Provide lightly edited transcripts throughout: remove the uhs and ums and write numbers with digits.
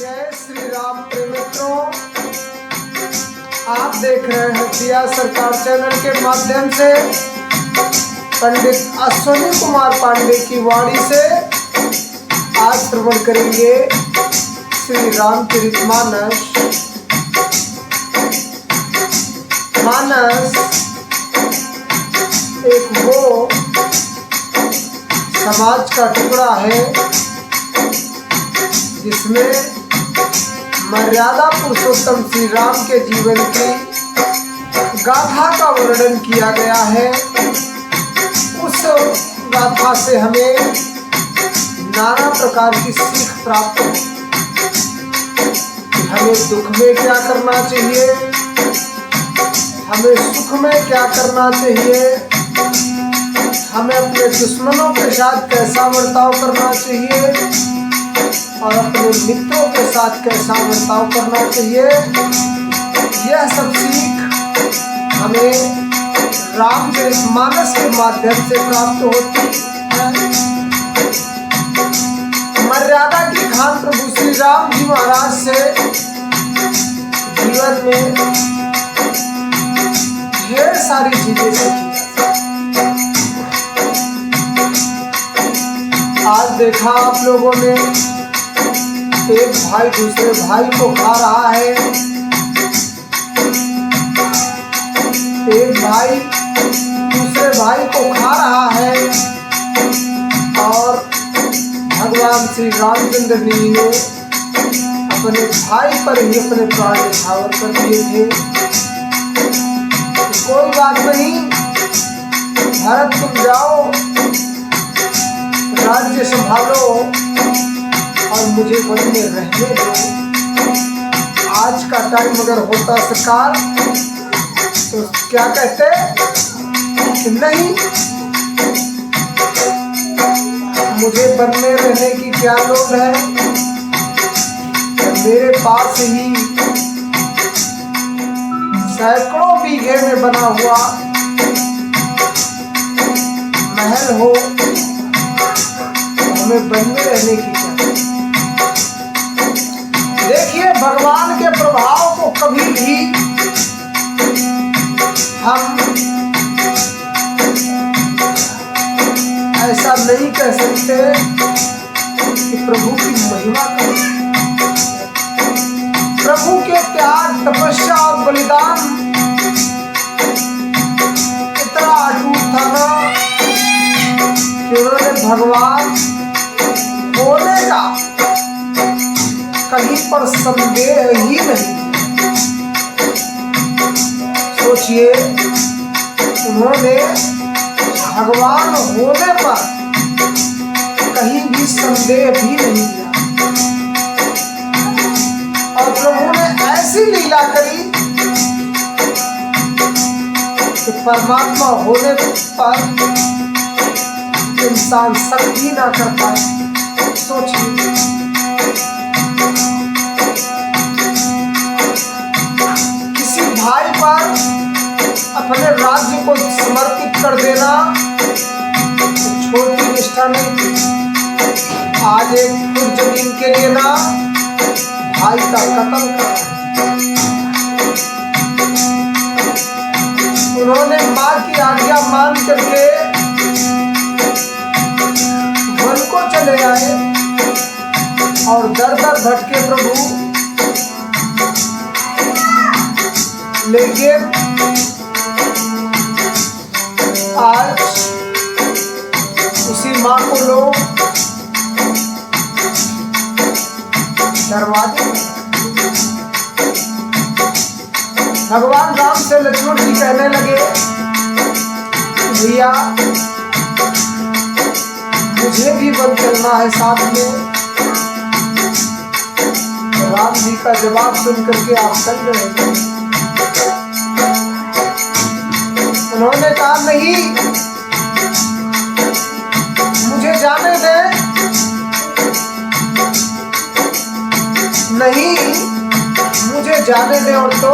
जय श्री राम प्रिय मित्रों, आप देख रहे हैं दिया सरकार चैनल के माध्यम से पंडित अश्विनी कुमार पांडे की वाणी से आज श्रवण करेंगे श्री रामचरितमानस। मानस एक वो समाज का टुकड़ा है जिसमें मर्यादा पुरुषोत्तम श्री राम के जीवन की गाथा का वर्णन किया गया है। उस गाथा से हमें नाना प्रकार की सीख प्राप्त हो कि हमें दुख में क्या करना चाहिए, हमें सुख में क्या करना चाहिए, हमें अपने दुश्मनों के साथ कैसा बर्ताव करना चाहिए और अपने मित्रों के साथ कैसा बर्ताव करना चाहिए। यह सब सीख हमें रामचरितमानस के माध्यम से प्राप्त होती है। मर्यादा की खान प्रभु श्री राम जी महाराज से जीवन में ढेर सारी चीजें सीखी। आज देखा आप लोगों ने, एक भाई दूसरे भाई को खा रहा है, एक भाई दूसरे भाई को खा रहा है और भगवान श्री रामचंद्र जी ने अपने भाई पर ही अपने प्राण न्यौछावर कर दिए थे। तो कोई बात नहीं, भरत तुम जाओ, राज्य संभालो और मुझे वन में रहने दो। आज का टाइम अगर होता सरकार तो क्या कहते कि नहीं, मुझे वन में रहने की क्या लोड़ है, मेरे पास ही सैकड़ों बीघे में बना हुआ महल हो, हमें वन में रहने की क्या। देखिए, भगवान के प्रभाव को कभी भी हम ऐसा नहीं कह सकते कि प्रभु की महिमा करें। प्रभु के त्याग, तपस्या और बलिदान इतना अटूट था ना कि उन्होंने भगवान होने का कहीं पर संदेह ही नहीं। सोचिए, उन्होंने भगवान होने पर कहीं भी संदेह भी नहीं किया और प्रभु ने ऐसी लीला करी कि परमात्मा होने पर इंसान शक्ति ना कर पाए। सोचिए, किसी भाई पर अपने राज्य को समर्पित कर देना छोटी निष्ठा नहीं थी। आज एक फुट जमीन के लिए ना भाई का कत्ल कर, उन्होंने मां की आज्ञा मान करके वन को चले आए और दर दर भटके प्रभु, लेकिन आज उसी मां को लोग दरवाजे। भगवान राम से लक्ष्मण जी कहने लगे, भैया मुझे भी वन चलना है साथ में। राम जी का जवाब सुन करके आप चल रहे। उन्होंने कहा, नहीं, मुझे जाने दे, नहीं मुझे जाने दे और तो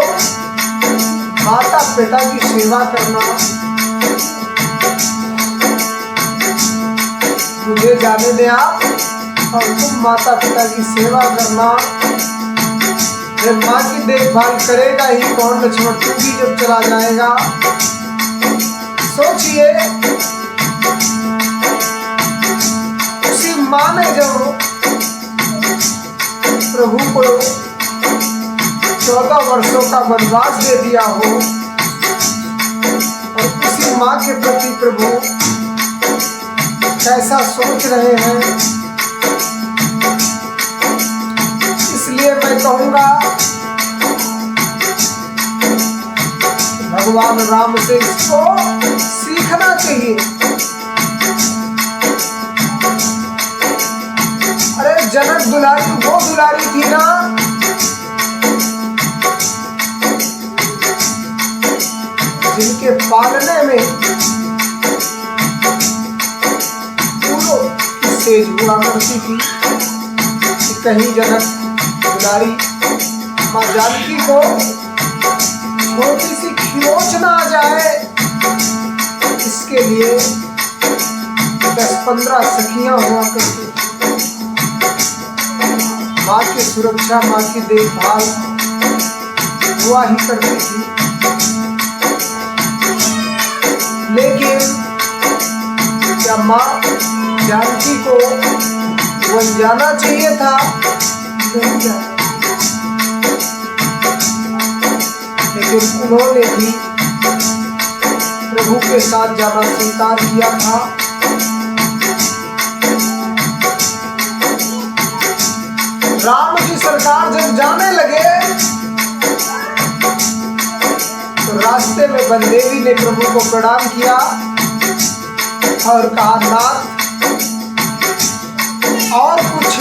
माता पिता की सेवा करना, मुझे जाने दे आप। और तुम माता पिता की सेवा करना। माँ की देखभाल करेगा ही कौन लक्ष्मण, तू भी जब चला जाएगा। सोचिए, उसी माँ ने जब प्रभु को 14 वर्षों का वनवास दे दिया हो, और उसी माँ के प्रति प्रभु कैसा सोच रहे हैं। इसलिए मैं कहूँगा भगवान राम से इसको सीखना चाहिए। अरे जनक दुलारी वो दुलारी थी ना, जिनके पालने में फूलों की सेज हुआ करती थी कि कहीं जनक दुलारी माँ जानकी को छोटी सी खरोच ना आ जाए, इसके लिए 10-15 सखियां हुआ करती थी। माँ की सुरक्षा, माँ की देखभाल हुआ ही करती थी। लेकिन क्या माँ जानकी को वन जाना चाहिए था? नहीं जाना। लेकिन उन्होंने भी प्रभु के साथ जाना स्वीकार किया था। राम की सरकार जब जाने लगे तो रास्ते में बंदेवी ने प्रभु को प्रणाम किया और कहा, नाथ और कुछ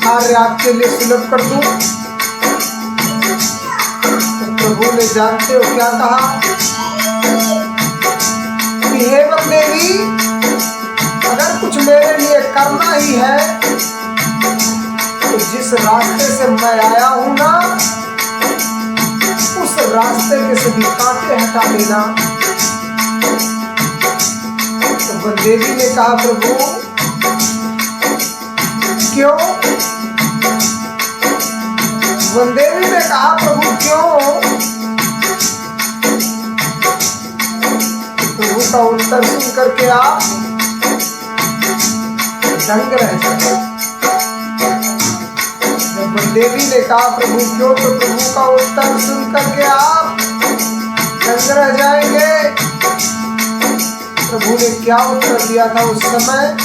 कार्य आपके लिए सुलभ कर दूं? तो प्रभु ने जानते हो क्या कहा कि हे बंदेवी, अगर कुछ मेरे लिए करना ही है तो जिस रास्ते से मैं आया हूं ना, उस रास्ते के सभी कांटे हटा देना। तो बंदेवी ने कहा, प्रभु क्यों? बंदेवी ने कहा, प्रभु क्यों? प्रभु का उत्तर सुन करके आप दंग रह जाए। जब बंदेवी ने कहा प्रभु क्यों, तो प्रभु का उत्तर सुन करके आप दंग रह जाएंगे। प्रभु ने क्या उत्तर दिया था उस समय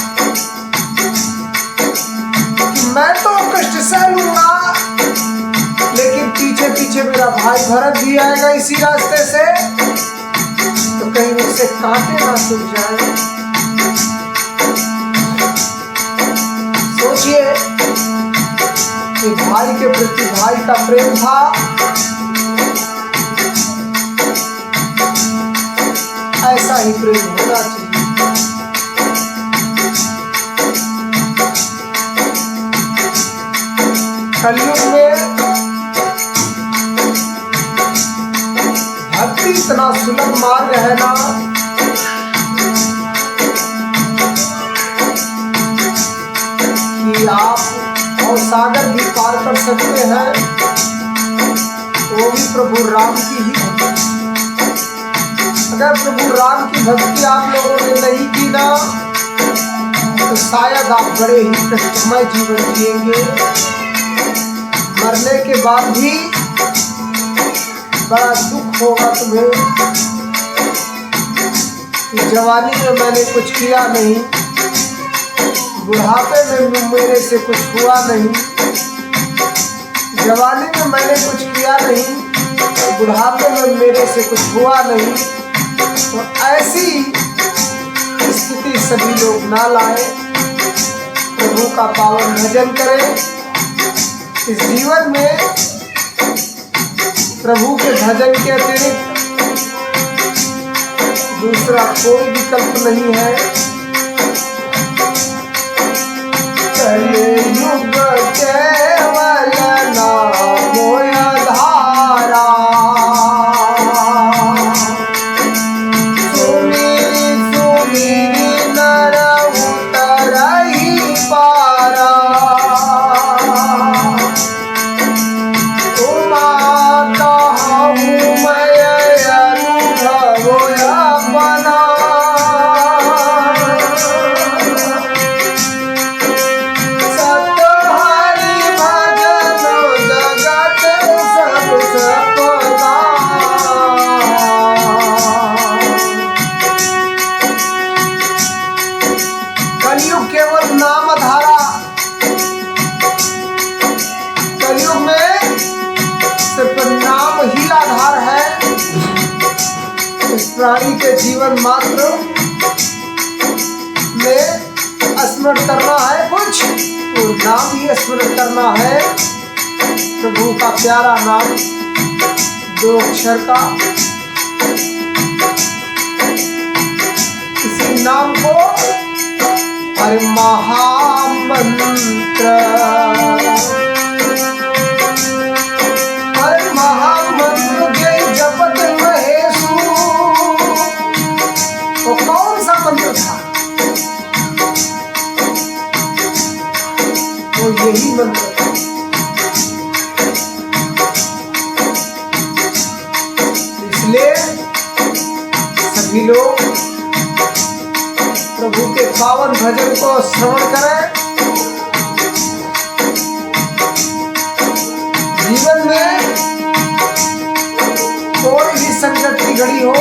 कि मैं तो कष्ट सह लूंगा, लेकिन पीछे पीछे मेरा भाई भरत भी आएगा इसी रास्ते से, तो कहीं उससे कांटे ना सूख जाए। सोचिए कि भाई के प्रति भाई का प्रेम था, ऐसा ही प्रेम होना चाहिए। कलयुग में भक्ति इतना सुलभ मार्ग है ना, कि आप और सागर भी पार कर सकते हैं, वो भी प्रभु राम की ही भक्ति। अगर प्रभु राम की भक्ति आप लोगों ने नहीं की ना, तो शायद आप बड़े ही कष्टमय जीवन जिएंगे। मरने के बाद भी बड़ा दुख होगा तुम्हें कि जवानी में मैंने कुछ किया नहीं, बुढ़ापे में मेरे से कुछ हुआ नहीं। जवानी में मैंने कुछ किया नहीं, बुढ़ापे में मेरे से कुछ हुआ नहीं। तो ऐसी स्थिति सभी लोग ना लाए। प्रभु का पावन भजन करें। इस जीवन में प्रभु के भजन के अतिरिक्त दूसरा कोई विकल्प नहीं है। कलियुग केवल नामो आधारा, सुनी सुनी कलयुग केवल नाम आधारा, कलयुग में सिर्फ नाम ही आधार है। इस प्राणी के जीवन मात्र में स्मरण करना है कुछ, तो नाम ही स्मरण करना है, प्रभु का प्यारा नाम, 2 अक्षर का। इसी नाम को अरे महामंत्र, अरे महामंत्र जय जपत महेशु। वो कौन सा मंत्र था? वो यही मंत्र था। इसलिए सभी लोग प्रभु के पावन भजन को श्रवण करें। जीवन में कोई भी संकट की घड़ी हो,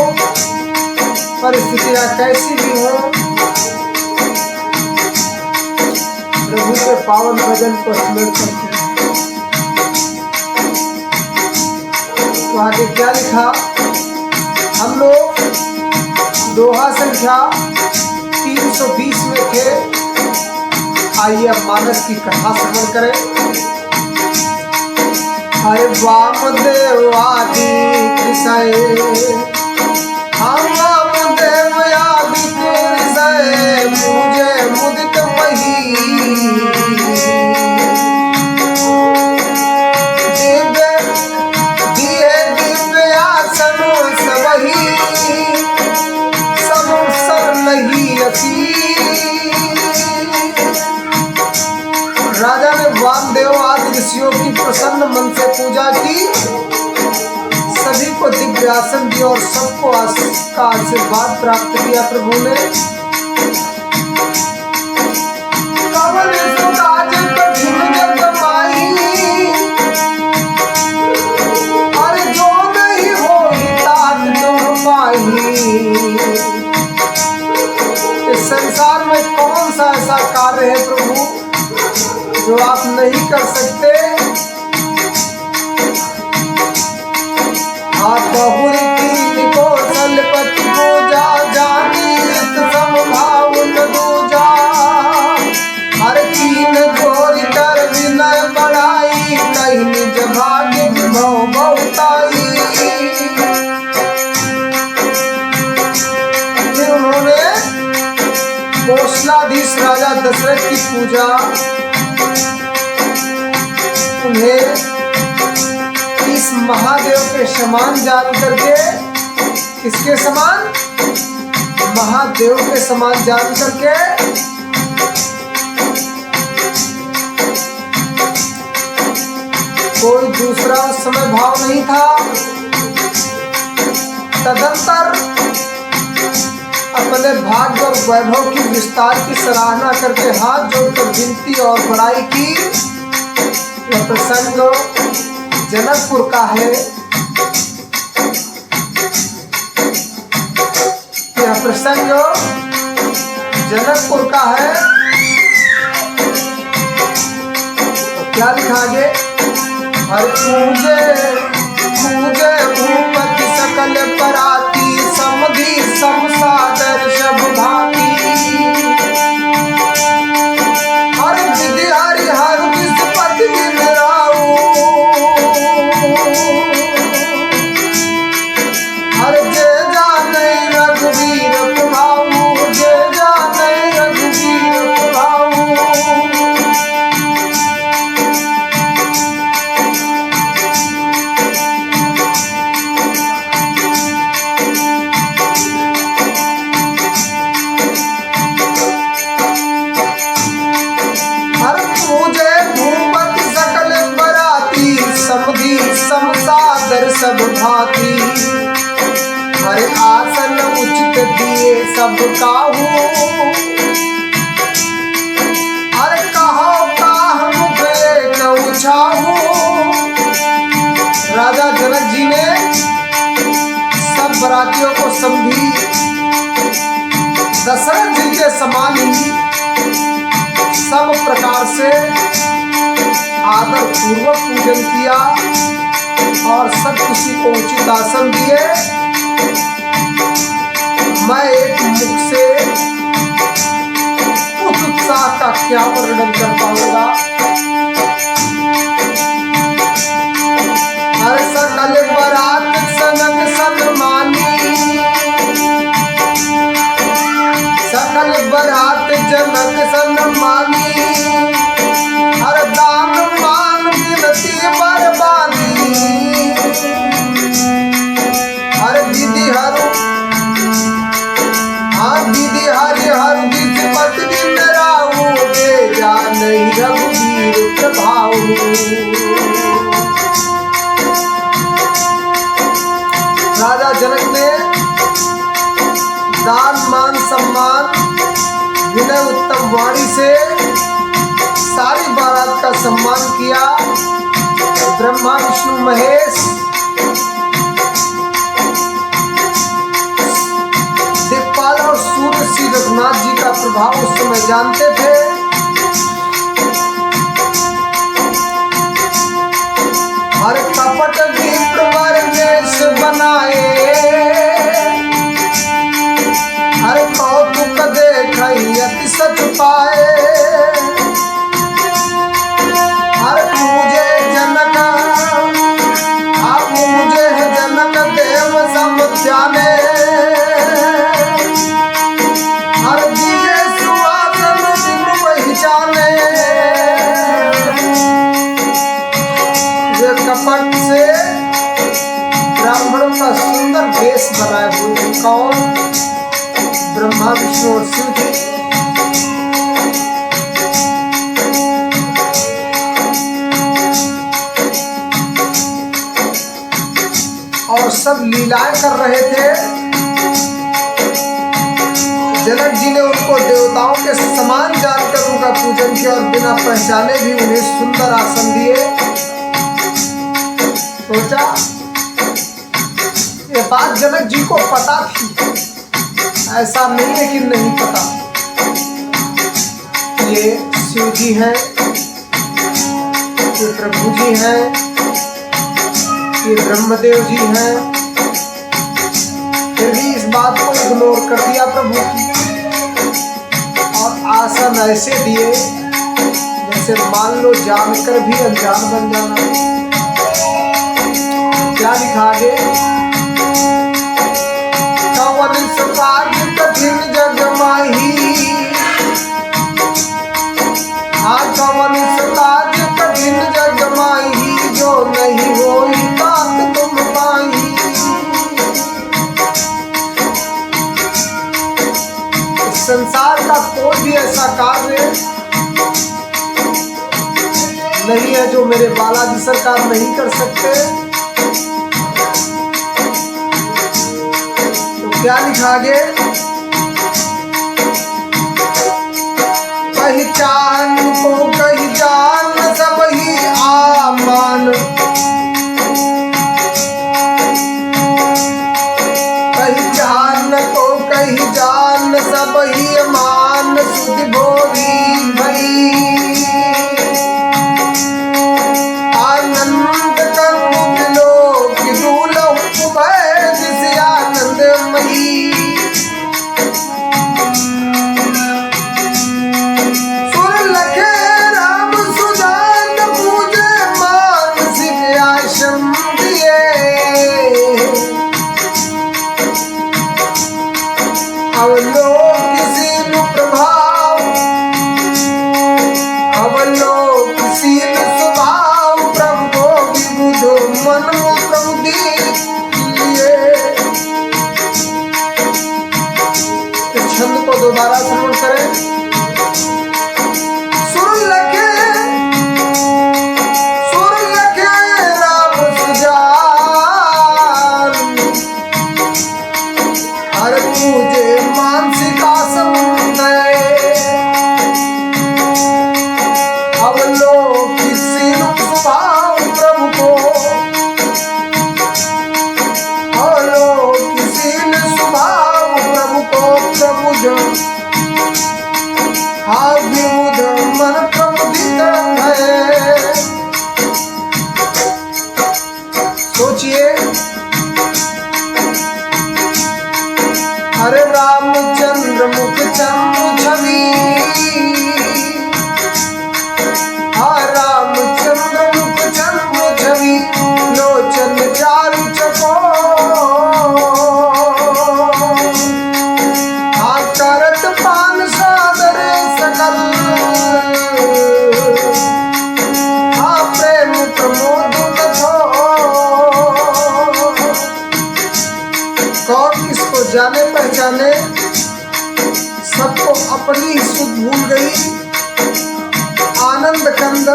परिस्थितियां कैसी भी हो, प्रभु के पावन भजन को स्मरण करते हैं। तो आगे क्या लिखा? हम लोग दोहा संख्या 320 में थे। आइए अब मानस की कथा श्रवण करें। हरे वामदेव आदि कृषय, हम वामदेव आदि कृषय, मुझे मुदित वही दिव्य दिए दिव्य आसन सबही, सब नहीं असी। राजा ने वामदेव आदि ऋषियों की प्रसन्न मन से पूजा की, सभी को दिव्य आसन दिया और सबको का आशीर्वाद प्राप्त किया प्रभु ने। कवन सुराज कठिन जग माही, अरे जो नहीं हो तात तुम पाही। इस संसार में कौन सा ऐसा कार्य है प्रभु जो आप नहीं कर सकते? आप बहुरी कीर्ति को सलपति पूजा, जानी समभाव न दूजा। हर कीन गोरी कर विनय बढ़ाई, नहीं निज भाग्य विभव बहुताई। फिर उन्होंने कौशलाधीश राजा दशरथ की पूजा, उन्हें इस महादेव के समान जान करके, किसके समान? महादेव के समान जान करके कोई दूसरा उस समय भाव नहीं था। तदंतर अपने भाग्य और वैभव की विस्तार की सराहना करके हाथ जोड़कर विनती और बड़ाई की। यह प्रसंग जनकपुर का है। यह प्रसंग जनकपुर का है। तो क्या लिखा आगे? हर पूजे पूजे भूपति सकल पराती, समधि समसादर सब भाती। हर विधि हरि हर विस्पति गिराऊ, हर जे जाने रघुवीर प्रभाऊ, जे जाने रघुवीर प्रभाऊ। हर पूजे भूपति सकल बराती, समधि समसादर सब भाती। हर आसन उचित दिए सब काहू, हर कहो काह मुझे कहूँ छाहू। राजा जनक जी ने सब बरातियों को समझी, दशरथ जी के समान ही पूर्वक पूजन किया और सब किसी को उचित आसन दिए। मैं एक मुख से उस उत्साह का क्या वर्णन कर पाऊंगा। हर सकल बरात सनक सन्मानी, सकल बरात जनक सन्मानी, हर दान मान विनती बरबानी, हर विधि हर दीदी हरि हर दिस पत दिन राहु, दे जा नहीं रघुवीर प्रभाऊ। राजा जनक ने दान मान सम्मान विनय उत्तम वाणी से सारी बारात का सम्मान किया। ब्रह्मा विष्णु महेश दिक्पाल और सूर्य श्री रघुनाथ जी का प्रभाव उस समय जानते थे। हर कपट विप्र वेश बनाए, हर कौतुक देखई अति सच पाए, हर पूजे जनक आप मुझे जनक देव सब जाने, हर दिए सुहासन दिन पहचाने। ये कपट से ब्राह्मणों का सुंदर वेश बनाए हुए कौन? ब्रह्मा विष्णु और शिव जी। और सब लीलाएं कर रहे थे। जनक जी ने उनको देवताओं के समान जानकर उनका पूजन किया और बिना पहचाने भी उन्हें सुंदर आसन दिए। सोचा ये बात जनक जी को पता थी, ऐसा नहीं है कि नहीं पता। ये शिव जी हैं, ये प्रभु जी हैं, ये ब्रह्मदेव जी हैं, फिर भी इस बात को इग्नोर कर दिया प्रभु की और आसन ऐसे दिए जैसे मान लो जानकर भी अनजान बन जाना। क्या लिखा आगे? कवन सकाज कठिन जग माही, हाँ कवन सकाज कठिन जग माही, जो नहीं होई बात तुम पाई। संसार का कोई भी ऐसा कार्य नहीं है जो मेरे बालाजी सरकार नहीं कर सकते। तो क्या लिखा आगे? पहचान को कही जान सब ही आमान, पहचान को कही जान सब ही मान, सुध भोरी भई आनंद कंग लोक दूलहु भय जिस आनंदमयी। ही सुध भूल गई। आनंद कंद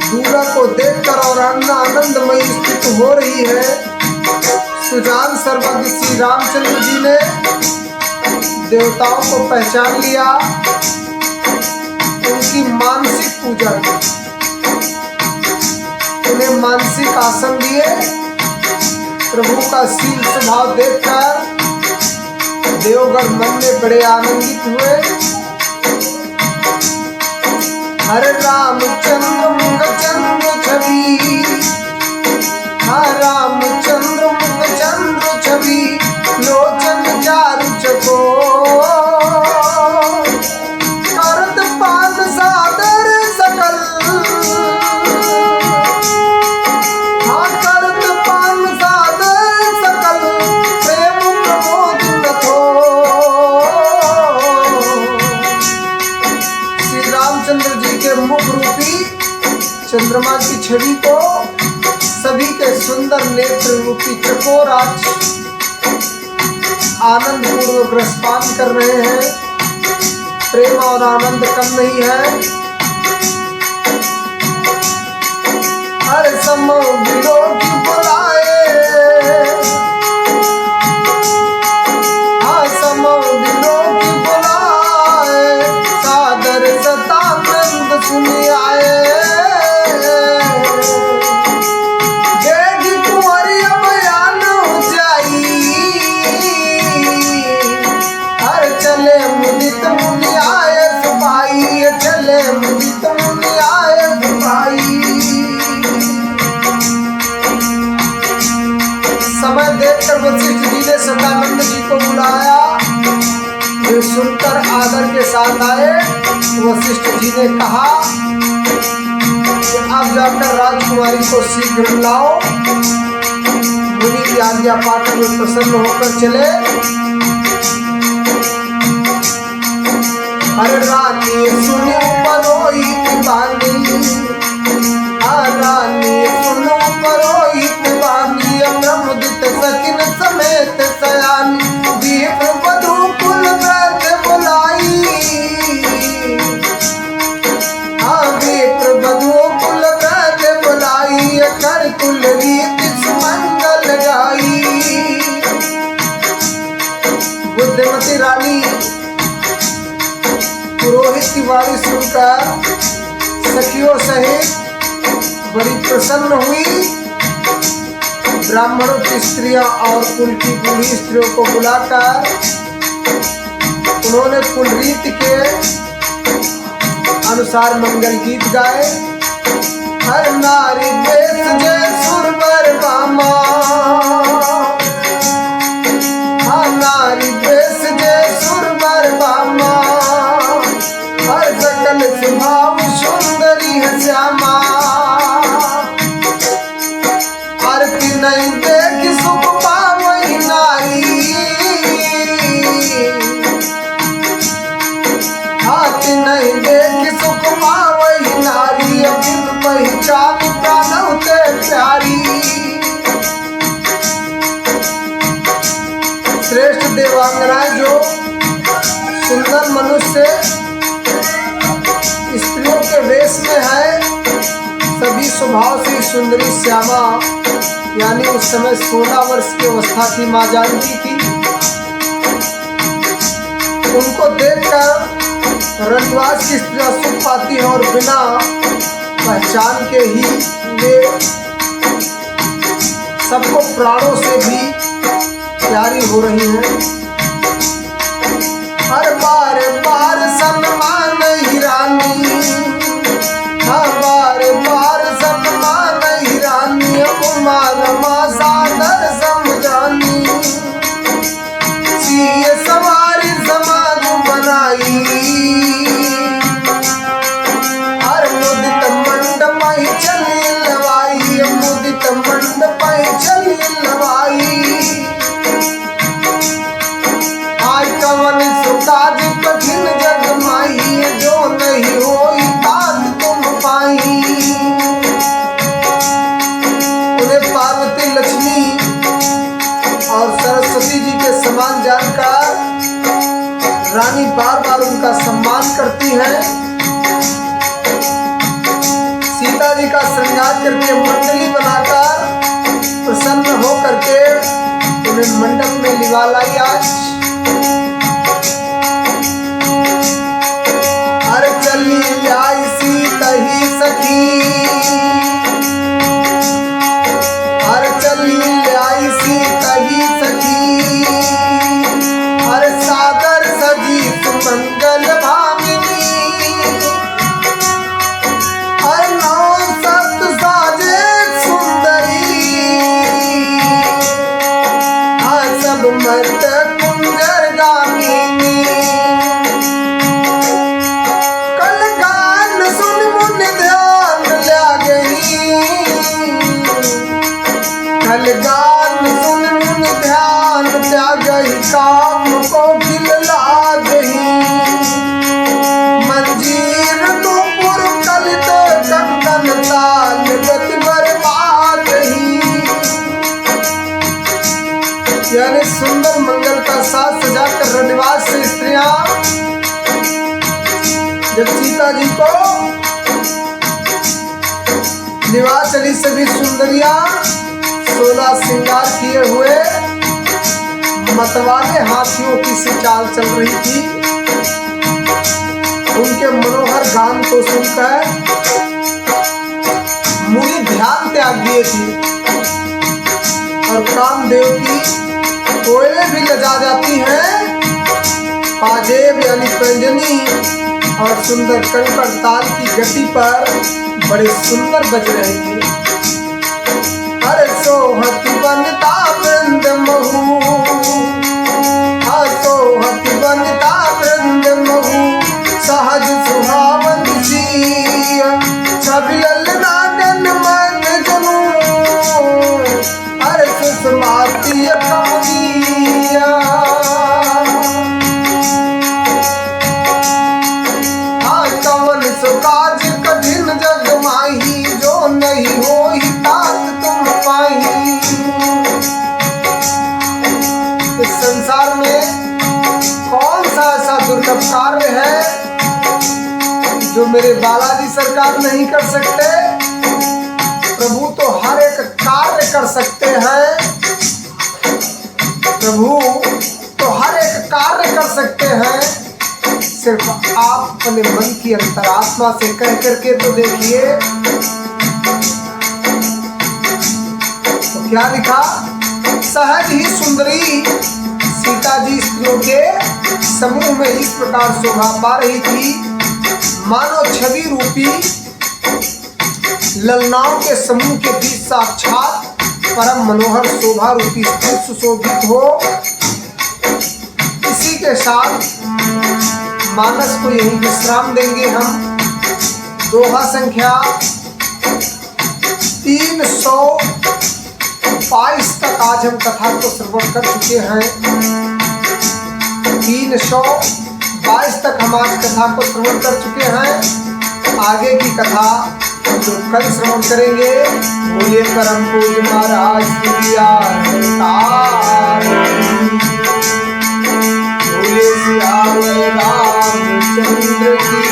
दूल्हा को देखकर और अन्ना आनंदमयी स्थित हो रही है। सुजान सर्वज्ञ श्री रामचंद्र जी ने देवताओं को पहचान लिया, उनकी मानसिक पूजा की, उन्हें मानसिक आसन दिए। प्रभु का शील स्वभाव देखकर देवगण मन में बड़े आनंदित हुए। हरे रामचंद्र मुख चंद्र छवि, रामचंद्र मुख चंद्र छवि, लोचन चारु चकोर, करत पान सादर सकल, करत पान सादर सकल, प्रेम प्रमोद कठोर। श्री रामचंद्र जी के मुख रूपी चंद्रमा की छवि को सभी के सुंदर नेत्र रूपी चकोर आज आनंद पूर्वक रसपान कर रहे हैं। प्रेम और आनंद कम नहीं है। हर समय विलोक बुलाए, समय विलोक बुलाए, सादर सतानंद सुनी आए। समय देखकर वशिष्ठ जी ने सदानंद जी को बुलाया। वे सुनकर आदर के साथ आए। वशिष्ठ जी ने कहा कि आप जाकर राजकुमारी को शीघ्र लाओ। मुनि की आज्ञा पाकर वे प्रसन्न होकर चले। हर रानी सुनी परोई बानी, रानी सुनो परोई बानी, प्रमुदित सचिन समेत सयानी, दीप वधू कुल व्रत बुलाई, दीप वधू कुल व्रत बुलाई, कर कुल रीत सुमंगल गाई। बुद्धिमती रानी पुरोहित की वाणी सुनकर सखियों सहित बड़ी प्रसन्न हुई। ब्राह्मणों की स्त्रियां और कुल की बूढ़ी स्त्रियों को बुलाकर उन्होंने कुल रीति के अनुसार मंगल गीत गाए। हर नारी बेस जय सुरवर बामा, हर नारी बेस जय सुरवर बामा, हर सकल स्वभाव सुंदरी है श्यामा। आरती नहीं देख सुख पावई नारी, आरती नहीं देख सुख पावई नारी, अबिन पहचान प्राणों ते प्यारी। श्रेष्ठ देवांगनाएं जो सुंदर मनुष्य स्त्रियों के वेश में है, सभी स्वभाव से सुंदरी श्यामा, यानी उस समय 16 वर्ष की अवस्था थी माँ जानकी की। उनको देखकर रजवास की स्त्रियां सुख पाती हैं और बिना पहचान के ही वे सबको प्राणों से भी प्यारी हो रही हैं। हर बार बार सम्मान ही रानी, हर बार बार सम्मान ही रानी, रमा सादर समझानी, सीए सवारी समाज बनाई। हर मुदित मंडप ही चली लवाई, मुदित मंडप ही चली लवाई। जाती हैं। सीता जी का श्रृंगार करके मंडली बनाकर प्रसन्न हो करके उन्हें मंडप में लिवा लाई आज। अरे चली आई सीता ही सखी, अरे चली आई सीता ही सखी, अरे सादर सजी सुमंगल भामिनी, अरे नौ सत साजे सुंदरी, सब मत कुंजर गामिनी। कल गान सुन मुन ध्यान ल्या गई, कल गान सुन मुन ध्यान ल्या गई, काम को खिला गई। मंजीर नूपुर कलित कंगन ताल गति बर्बाद ही। यानी सुंदर मंगल का साज सजाकर रनिवास से स्त्रियां जब सीता जी को निवास चली, सभी सुंदरियां 16 श्रृंगार किए हुए मतवाले हाथियों की सी चाल चल रही थी। उनके मनोहर गान को सुनकर मुनि ध्यान त्याग दिए थे और कामदेव की कोयले भी लजा जाती हैं। पाजेब यानी पंजनी और सुंदर कंकड़ ताल की गति पर बड़े सुंदर बज रहे थे। अरे सोहती बनता वृंद महू, सोहती बनता वृंद महू, सहज सुहावन सी छवि ललना गन मन जनू, अरे सुषमाती कमनिया। कवन सुकाज कठिन जग माही, जो नहीं हो ही तात तुम पाही। इस संसार में कौन सा ऐसा दुर्लभ कार्य है जो मेरे बालाजी सरकार नहीं कर सकते। प्रभु तो हर एक कार्य कर सकते हैं, प्रभु तो हर एक कार्य कर सकते हैं। सिर्फ आप अपने मन की अंतरात्मा से कह करके तो देखिए। तो क्या लिखा? सहज ही सुंदरी सीता जी स्त्रियों के समूह में इस प्रकार शोभा पा रही थी, मानो छवि रूपी ललनाओं के समूह के बीच साक्षात परम मनोहर शोभा रूपी स्त्री सुशोभित हो। इसी के साथ मानस को यही विश्राम देंगे हम। दोहा संख्या 322 तक आज हम कथा को श्रवण कर चुके हैं। 322 तक हम आज कथा को श्रवण कर चुके हैं। आगे की कथा हम लोग कल श्रवण करेंगे। बोलिए परम पूज्य महाराज की सरकार, बोलिए सियावर रामचंद्र की।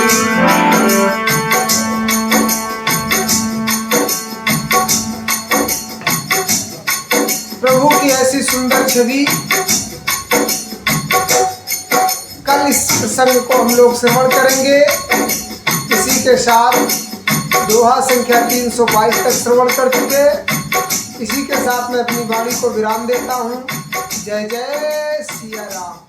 प्रभु की ऐसी सुंदर छवि कल इस प्रसंग को हम लोग श्रवण करेंगे। इसी के साथ दोहा संख्या 322 तक श्रवण कर चुके। इसी के साथ मैं अपनी वाणी को विराम देता हूँ। जय जय सिया राम।